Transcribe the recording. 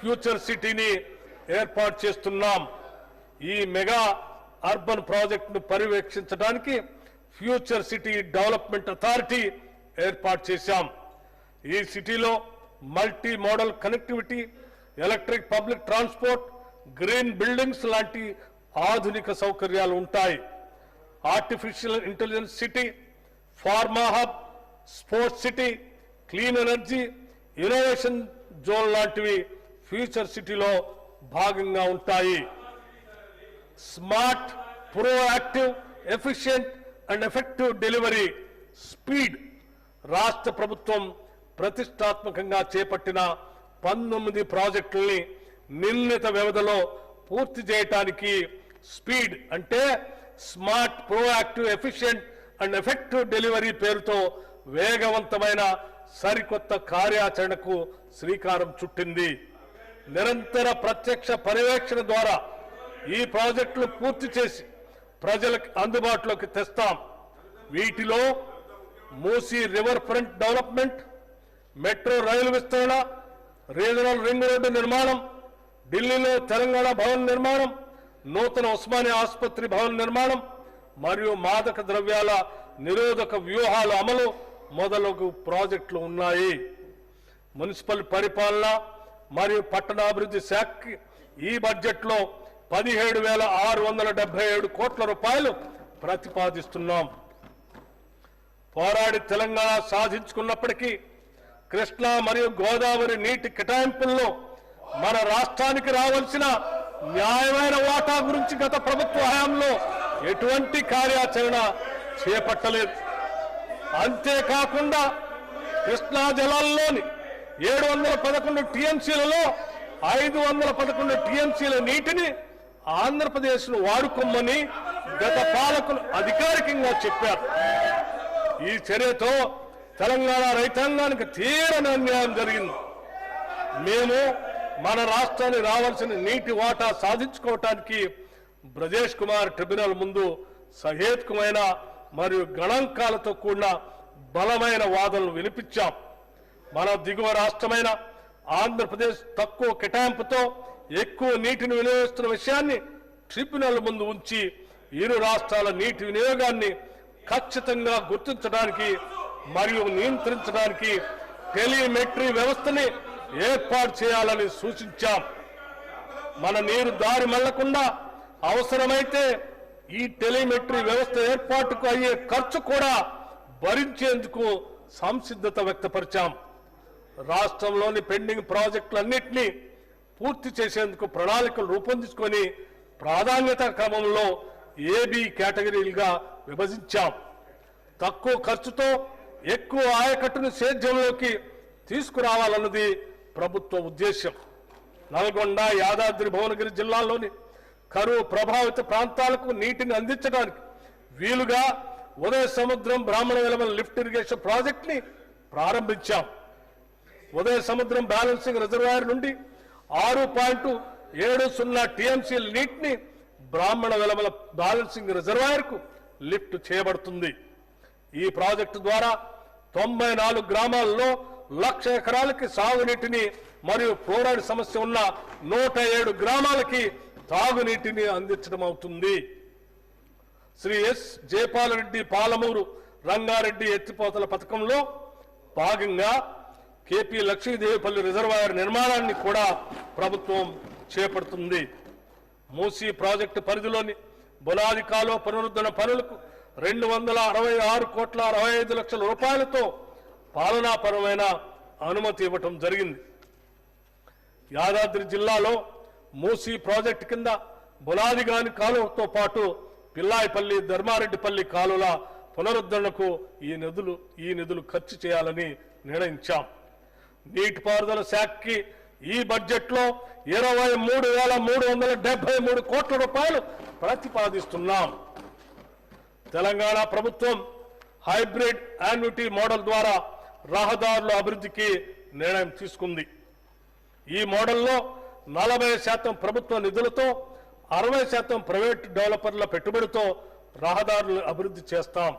Future సిటీని ఏర్పాటు చేస్తున్నాం. ఈ మెగా అర్బన్ ప్రాజెక్టును పర్యవేక్షించడానికి ఫ్యూచర్ సిటీ డెవలప్మెంట్ అథారిటీ ఏర్పాటు చేశాం. ఈ సిటీలో multi modal connectivity, electric public transport, green buildings లాంటి ఆధునిక సౌకర్యాలు ఉంటాయి. Artificial intelligence city, pharma hub, sports city, clean energy, innovation zone లాంటివి ఫ్యూచర్ సిటీలో భాగంగా ఉంటాయి. Smart, proactive, efficient and effective delivery speed రాష్ట్ర ప్రభుత్వం ప్రతిష్టాత్మకంగా చేపట్టిన 19 ప్రాజెక్టుల్ని నిర్ణీత వ్యవధిలో పూర్తి చేయడానికి స్పీడ్ అంటే smart, proactive, efficient and effective delivery పేరుతో వేగవంతమైన సరికొత్త కార్యాచరణకు శ్రీకారం చుట్టింది. నిరంతర ప్రత్యక్ష పర్యవేక్షణ ద్వారా ఈ ప్రాజెక్టులు పూర్తి చేసి ప్రజలకు అందుబాటులోకి తెస్తాం. వీటిలో Musi river front development, metro rail విస్తరణ, రీజనల్ రింగ్ రోడ్డు నిర్మాణం, ఢిల్లీలో తెలంగాణ భవన్ నిర్మాణం, నూతన ఉస్మానియా ఆసుపత్రి భవన్ నిర్మాణం మరియు మాదక ద్రవ్యాల నిరోధక వ్యూహాల అమలు మొదలగు ప్రాజెక్టులు ఉన్నాయి. మున్సిపల్ పరిపాలన మరియు పట్టణాభివృద్ధి శాఖకి ఈ బడ్జెట్లో 17,677 కోట్ల రూపాయలు ప్రతిపాదిస్తున్నాం. పోరాడి తెలంగాణ సాధించుకున్నప్పటికీ కృష్ణా మరియు గోదావరి నీటి కేటాయింపుల్లో మన రాష్ట్రానికి రావాల్సిన న్యాయమైన వాటా గురించి గత ప్రభుత్వ హయాంలో ఎటువంటి కార్యాచరణ చేపట్టలేదు. అంతేకాకుండా కృష్ణా జలాల్లోని 711 టీఎంసీలలో 511 టీఎంసీల నీటిని ఆంధ్రప్రదేశ్ను వాడుకోమని గత పాలకులు అధికారికంగా చెప్పారు. ఈ చర్యతో తెలంగాణ రైతాంగానికి తీవ్ర అన్యాయం జరిగింది. మేము మన రాష్ట్రానికి రావాల్సిన నీటి వాటా సాధించుకోవటానికి బ్రజేష్ కుమార్ ట్రిబ్యునల్ ముందు సహేతుకమైన మరియు గణాంకాలతో కూడిన బలమైన వాదనలు వినిపించాం. మన దిగువ రాష్ట్రమైన ఆంధ్రప్రదేశ్ తక్కువ కేటాయింపుతో ఎక్కువ నీటిని వినియోగిస్తున్న విషయాన్ని ట్రిబ్యునల్ ముందు ఉంచి ఇరు రాష్ట్రాల నీటి వినియోగాన్ని ఖచ్చితంగా గుర్తించడానికి మరియు నియంత్రించడానికి టెలిమెట్రీ వ్యవస్థని ఏర్పాటు చేయాలని సూచించాం. మన నీరు దారి మళ్లకుండా అవసరమైతే ఈ టెలిమెట్రీ వ్యవస్థ ఏర్పాటుకు అయ్యే ఖర్చు కూడా భరించేందుకు సంసిద్ధత వ్యక్తపరిచాం. రాష్ట్రంలోని పెండింగ్ ప్రాజెక్టులన్నింటినీ పూర్తి చేసేందుకు ప్రణాళికలు రూపొందించుకొని ప్రాధాన్యత క్రమంలో ఏబీ కేటగిరీలుగా విభజించాం. తక్కువ ఖర్చుతో ఎక్కువ ఆయకట్టును సేద్యంలోకి తీసుకురావాలన్నది ప్రభుత్వ ఉద్దేశం. నల్గొండ, యాదాద్రి భువనగిరి జిల్లాల్లోని కరువు ప్రభావిత ప్రాంతాలకు నీటిని అందించడానికి వీలుగా ఉదయ సముద్రం బ్రాహ్మణ వెలమల లిఫ్ట్ ఇరిగేషన్ ప్రాజెక్ట్ ని ప్రారంభించాం. ఉదయ సముద్రం బ్యాలెన్సింగ్ రిజర్వాయర్ నుండి 6.70 టీఎంసీల నీటిని బ్రాహ్మణ వెలమల బ్యాలెన్సింగ్ రిజర్వాయర్ కు లిఫ్ట్ చేయబడుతుంది. ఈ ప్రాజెక్టు ద్వారా 94 గ్రామాల్లో 1,00,000 ఎకరాలకి సాగునీటిని మరియు ఫ్లోరైడ్ సమస్య ఉన్న 107 గ్రామాలకి తాగునీటిని అందించడం అవుతుంది. శ్రీ ఎస్ జయపాలరెడ్డి పాలమూరు రంగారెడ్డి ఎత్తిపోతల పథకంలో భాగంగా కేపీ లక్ష్మీదేవిపల్లి రిజర్వాయర్ నిర్మాణాన్ని కూడా ప్రభుత్వం చేపడుతుంది. మూసీ ప్రాజెక్టు పరిధిలోని బులాది కాలువ పునరుద్ధరణ పనులకు 266,65 రూపాయలతో పాలనాపరమైన అనుమతి ఇవ్వటం జరిగింది. యాదాద్రి జిల్లాలో మూసీ ప్రాజెక్టు కింద బులాదిగాని కాలువతో పాటు పిల్లాయిపల్లి, ధర్మారెడ్డిపల్లి కాలువల పునరుద్ధరణకు ఈ నిధులు ఖర్చు చేయాలని నిర్ణయించాం. నీటిపారుదల శాఖకి ఈ బడ్జెట్లో 23,373 కోట్ల రూపాయలు ప్రతిపాదిస్తున్నాం. తెలంగాణ ప్రభుత్వం హైబ్రిడ్ యాన్యుటీ మోడల్ ద్వారా రహదారుల అభివృద్ధికి నిర్ణయం తీసుకుంది. ఈ మోడల్లో 40% ప్రభుత్వ నిధులతో 60% ప్రైవేట్ డెవలపర్ల పెట్టుబడితో రహదారులు అభివృద్ధి చేస్తాం.